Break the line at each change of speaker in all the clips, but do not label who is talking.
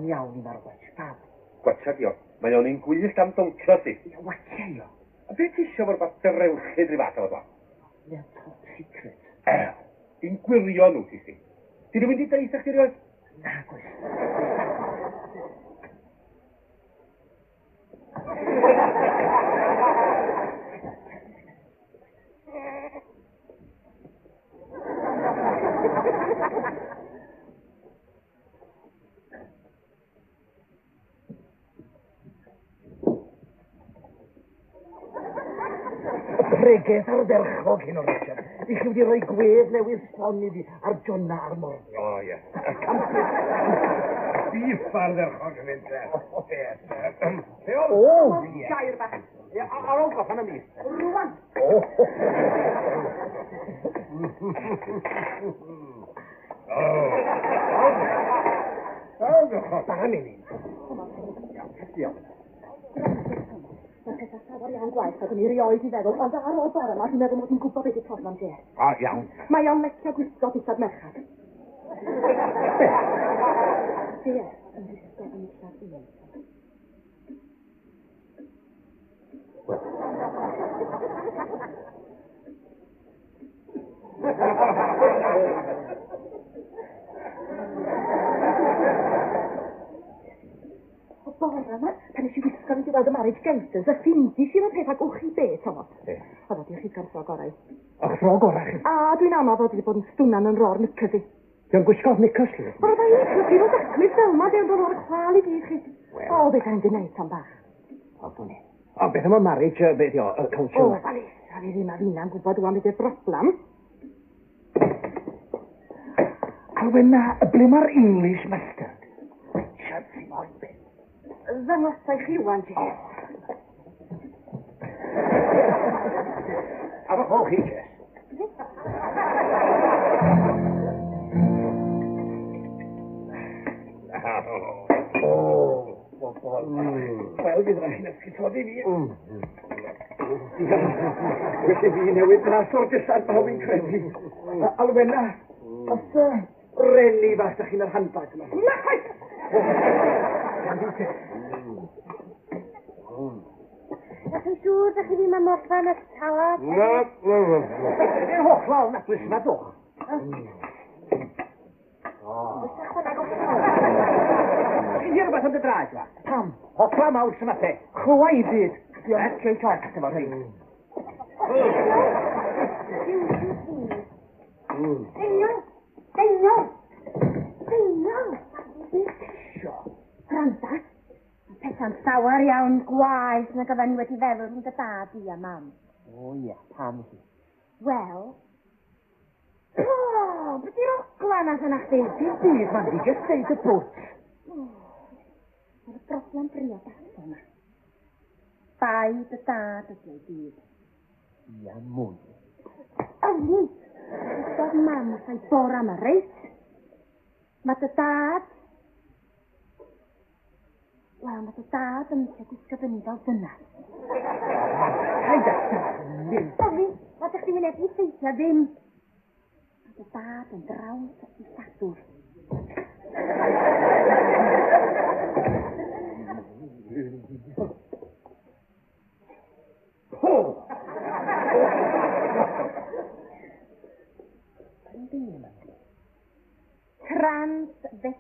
iawn i marwach. Fab.
Gwachad io, mae o'n un gwyllt am dwntio si.
Ia, wacia io.
A beth isio fo'r fath rewchyd rhyw fath o fo?
Ia, top secret.
Un gwirio nhw ti si. Ti ddim wedi deud eich rioed?
Na, gwrs. Pregeth ar ferchog hyn o Richard. I chi wedi rhoi gwedd newydd sbon i fi ar Jonna a'r mordio.
O, ie.
Bif ar ferchog yn mynd.
O!
Gair bach. Ar ôl goffan am mi.
Rwan! Bara melin.
Mae pethau llawer iawn gwaith ac yn i rioed i feddwl, ond ar ôl bore yma, dwi'n meddwl mod i'n gwybod beth yw problem ti.
O, iawn.
Mae o'n lecio gwisgo dillad merchad. Ie, yn gwisgo dillad un. O bore yma, pan eisiau gwisgo fynd i weld y marriage gangsters, a ffindis i'n y pethau gwch i bet o. Oedd o di'r chigar ffrog orau.
O, ffrog orau chi?
A dwi'n anodd oedd wedi bod yn stwnan yn ro'r knickers i.
Diolch gwisgo knickers chi?
Wel, oedd e'n clygu o daclyd fel yma, dwi'n dod o'r chwal i gyd chi. O, beth a'n gwneud tam bach.
O, dwi'n ni. O, beth am y marriage, beth o, y council?
O, bali, a fi ddim a finna'n gwybod o'n beth yw'r broblem.
Alwena, ble mae'r English mustard? Richard, si mor beth.
Ddangosau chi wan, ti.
A fy hol chi, Jess? O, bobl. Wel, bydd rhaid ysgutodi fi. Wedi fi newid mas o'r dillad pawb i'n credu. Alwena, os reni fas ydych chi'n yr handbag yma? Na, chwaith!
Ydych chi'n siŵr ydych chi ddim am orffan y talad?
Na.
Yn hollol, na, dwi'n sy'n doch. Chi'n di rhywbeth am dy draed, wa? Pam? Hopla mawr sy'n mathe. Chwa i byd. Diolch yn cael cost efo rhaid.
Deino!
Sio.
Granda, mae pethau'n llawer iawn gwaith na gyda ni wedi feddwl yn dy dad i a mam.
O ia, pam chi?
Wel... O, beth yw'r oglan as yna chdi?
Dim byd, man, di just deud y bwt.
Mae'r broblem brio dach yma. Bai dy dad ydy byd.
Ia, mwy.
Yni, dod mam wrthai bora yma, reit? Mae dy dad... Wel, mae dy dad yn licio gwisgo fyny fel dyna.
Haid a sef.
Sori, mae ddech chi wynebu ffeithio ddim. Mae dy dad yn draws i sadwr.
Ho!
Transvestite.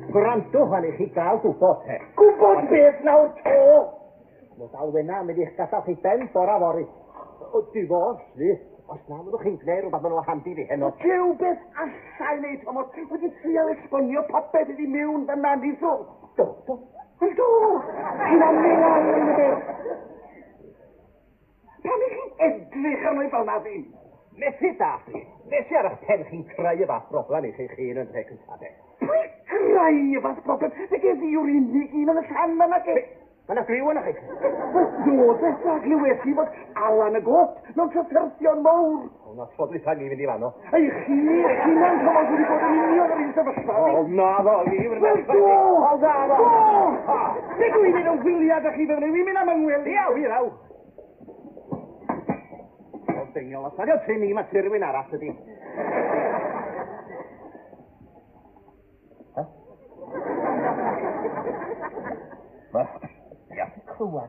Gwrando hwn i chi gael gwybod he. Gwybod beth nawr to? Mod Alwena yn mynd i'ch gadael chi ben bora fori. O diwos fi. Os na, mwydwch chi'n gwneud rhywbeth maen nhw handi fi heno. Tiw beth allai neud, Thomas. Wedi trial esbonio popeth iddi mewn fy nani so. Do. Wel do. Chi'n aml iawn yn y beth. Pam i chi'n edrych arno i fel na fi? Methu da chi. Nes i ar eich pen chi'n creu y fath broblem i chi'n chi'n yn rhaid cyntadau. Pwy creu y fath broblem? Fe gedd i yw'r unig un yn y llan yna ge. Mae'n agriw yna chi. Do, beth a glywes i fod Alan y got mewn trafferthion mawr. O, na ffodus rhaid ni fynd i fanno. Ei chi'n na'n Thomas wedi bod yn union yr un sefyllfa. O, na fo, fi yw'r fel do! O, da fo! Do! Be dwi'n mynd o'n wyliad â chi fe fyny? Wi'n mynd am yngwyl. Ia, fi raw. O, dingol, os nad yw'n tynnu, mae tirwyn arall ydi.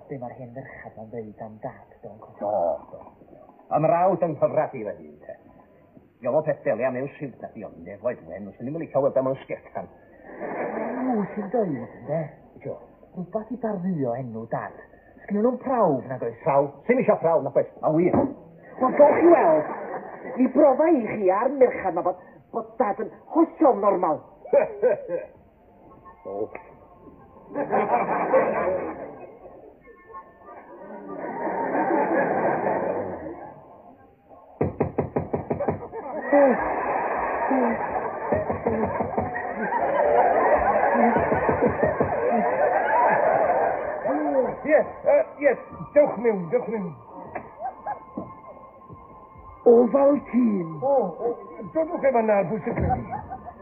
be mae'r hen ferchad ma'n dweud am dad, dwi'n gwybod.
Do. Am rawd yng nghyfradu fe hyn, te. Gofo peth delia mewn siwt a di ond nefoedd wen, os ni'n mynd i cael weld am yn sgetan.
Nhw sy'n dweud, ynddo?
Jo.
Rhywbeth i darddio enw dad. Sgyn nhw'n prawf nag oes?
Praw. Sy'n eisiau praw, na beth. A wir.
Wel, doch chi weld, i brofa i chi ar merchad na bod dad yn hollol normal.
O.
Yes, dewch mewn. Ofal tîm. Dodwch efo na bwys y gwely.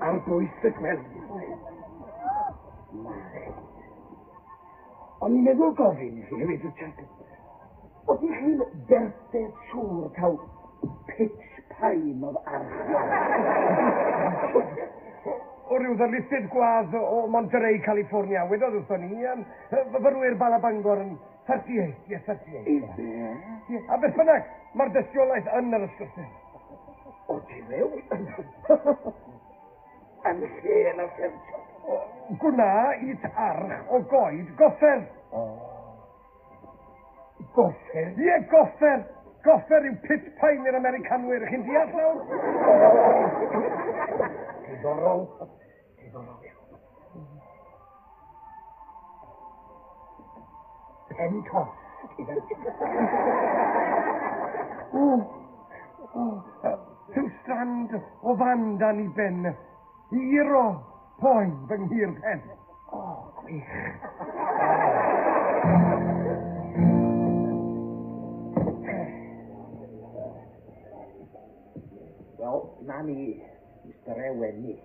Ar bwys y gwely. O'n i'n meddwl gofyn i chi hefyd y chat. Oeddi chi'n berffaith siŵr cael pitch pine oedd arch? O ryw ddarlithydd gwadd o Monterey, California. Wedodd wrthon ni, fyfyrwyr Balabangor yn 38, 38. Ife? A beth bynnag, mae'r dystiolaeth yn yr ysgrythau. O, ti mew? Yn lle yn y ffyrtio. Gwna i tarch o goed goffer. Goffer? Ie, goffer. Goffer yw pit pine i'r Americanwyr. Chi'n deall nawr? Diddorol. Pen tos. Rhyw strand o fandan i ben. Hiro poen fy nghir pen. O, gwych.
Wel, na ni, Mr. Ewenni.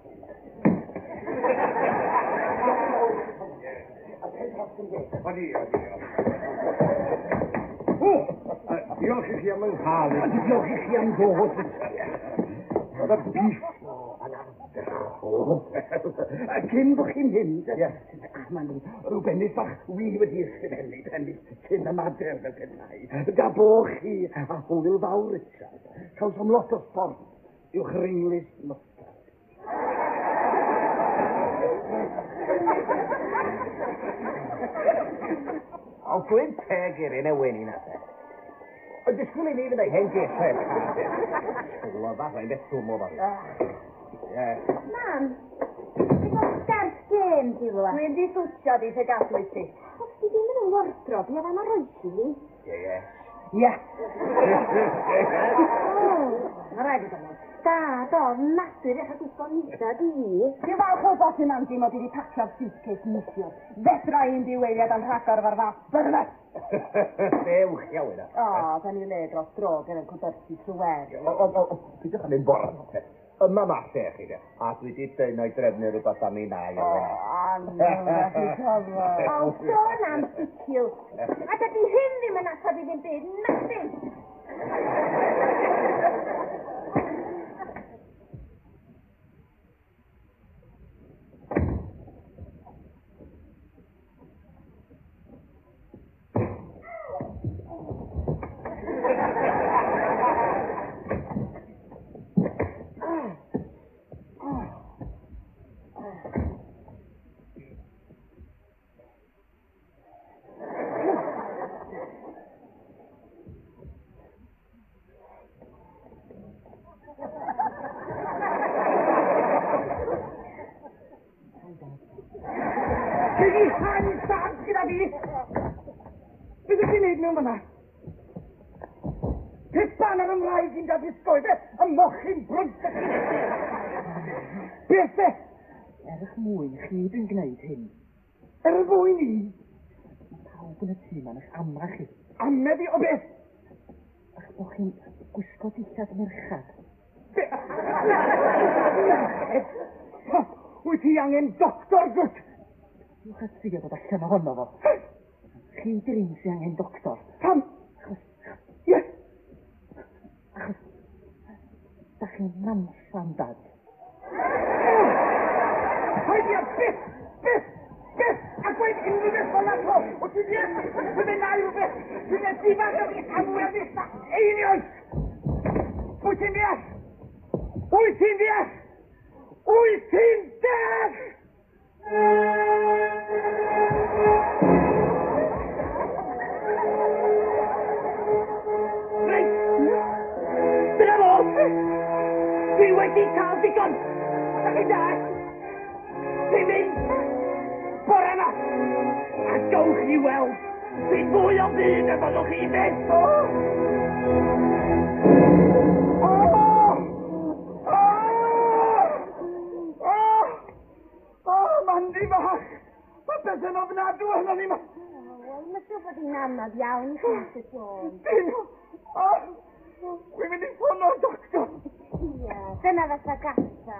Diolch i chi am ynghal. Diolch i chi am ddod. Oedd y bif yn ardderchol. Cyn bod chi'n mynd, mae'n rhywbennydd bach wi wedi ysgrifennu pennydd cyn y mader fel pethau. Da bo chi a hwyl fawr, Richard. Cael som lot o sport i'w chringlis mystad.
O, dwi'n teg i'r un Ewenni na, te. O, disgwyl i ni fynd ei hen gesau y cader. Sgwl o fath, mae'n beth swm o fath.
Mam, ti'n gwybod sgart gêm ti fo? Dwi'n di swtio di se gadw i ti. Os ti ddim yn y wardrob, i oedd am arroesi ni.
Ie.
Mae rhaid i ddod. Dad, o, nadur eich agwysgo nida di.
Ti'n falch o bos yn andi mod i wedi pacio'r suitcase nisiwr. Fedra i'n diweiliad am rhagor o'r fath. Byrne!
Dewch, iawn yna.
O, da ni le dros dro gen yn cwdyrsi trwywer.
Pidwch yn mynd bora. Yma ma lle chi, de. A dwi wedi dweud o'i drefnu rhywbeth am ei nai.
O, anwyd, chi cofo. O, sôn am siciw. A dydy hyn ddim yn ateb i ddim byd, nothing.
Mewn fyna. Peth ban ar ymlaen sy'n gael disgoed y mochyn brwnt. Beth e?
Erych mwy chi dwi'n gwneud hyn.
Fwy ni?
Pawb yn y tîm yn eich amrach chi.
Amed i o beth?
Ach bod chi'n gwisgo dillad merchad.
Wyt ti angen doctor gwt?
Yw'ch at trio bod allan ohono fo. Chi drin sy'n angen doctor.
Pam? Yes.
Achos, da chi'n namsan, dad.
Paid i a beth! A gweud unrhyw beth fel
to. Wyt ti'n ddeall? Wyt ti'n dau rhywbeth? Dwi'n ei difad o fi amwyr nesa. Einioes! Wyt ti'n ddeall? Wyt ti'n deall? Wyt ti'n deall? Reit! Dyna fo! Dwi wedi cael digon! Da chi'n dall? Dwi'n mynd bore yma! A gowch chi weld sy'n fwy o ddyn y byddwch chi meddwl! Mandi bach! Mae beth yn ofnadw hynny ni ma!
Wel, mae siw bod hi'n anodd iawn i Mr Jones.
Dyn! Dwi'n mynd i ffono doctor!
Ie, dyna fysa gasa.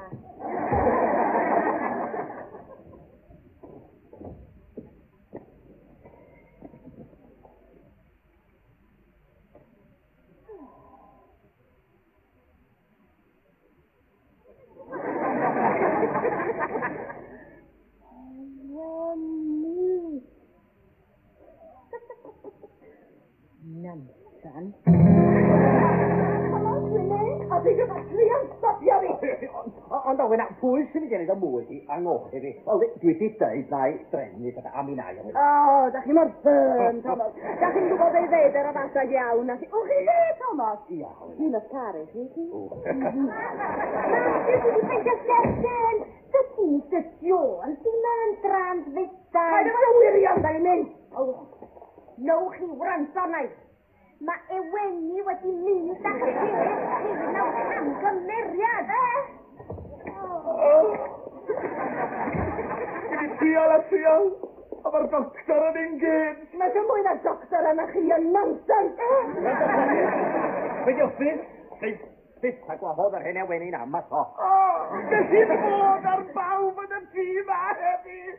Nonsense.
A ti'n gyfallu yn stopio fi! Ond o wyna, pwy sy'n ei gennych o mwyd i angochi fi? Wel, dwi di dweud na i drefnu gyda am i nai.
O, da chi mor ffyn, Thomas. Da chi'n gwybod ei ddweud ar y fasag iawn. O chi fe, Thomas?
Iawn.
Dwi'n ysgaru chi, chi? Dwi wedi ffeindio sesyn. Dydy Mr Jones, dim yn transvestite.
Mae'n yma wirion da i mynd!
Nowch chi wrando nai. Mae Eweni wedi mynd â chi hyn mewn camgymeriad,
Trial a trial, a mae'r doctor yn engaged.
Mae dim mwy na doctor yna chi yn nonsens,
Fyddiwch ffys a gwahodd yr hyn Eweni'n am a so. Nes i'n bod ar bawb yn y tîm a hefyd.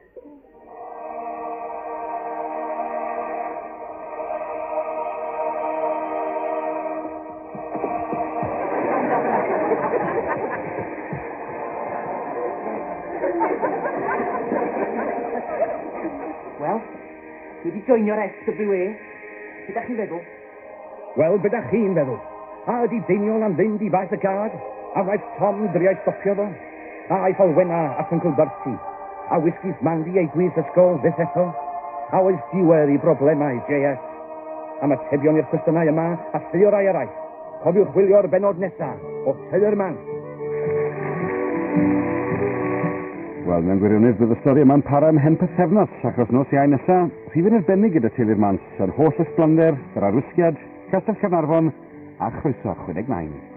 Wel, dwi wedi joinio'r SWA. Beth ydych chi'n feddwl?
Wel, beth ydych chi'n feddwl? A ydi Daniel am fynd i faes y gad? A wnaeth Tom driau stopio fo? A aeth Olwena at Uncle Bertie? A whisgis Mandy ei gwys ysgol fydd eto? A oes diwer i broblemau JS? Am atebion i'r cwestiynau yma a llio rai eraill. Cofiwch wylio'r benod nesaf o Tyler Man.
Wel, mewn gwirionedd bydd y stori yma'n para am hen pythefnos, achos nos iau nesaf, rhifyn arbennig gyda Tyler Mans, yr holl ysblander, yr arwysgiad, Castell Carnarfon, a chroeso 69.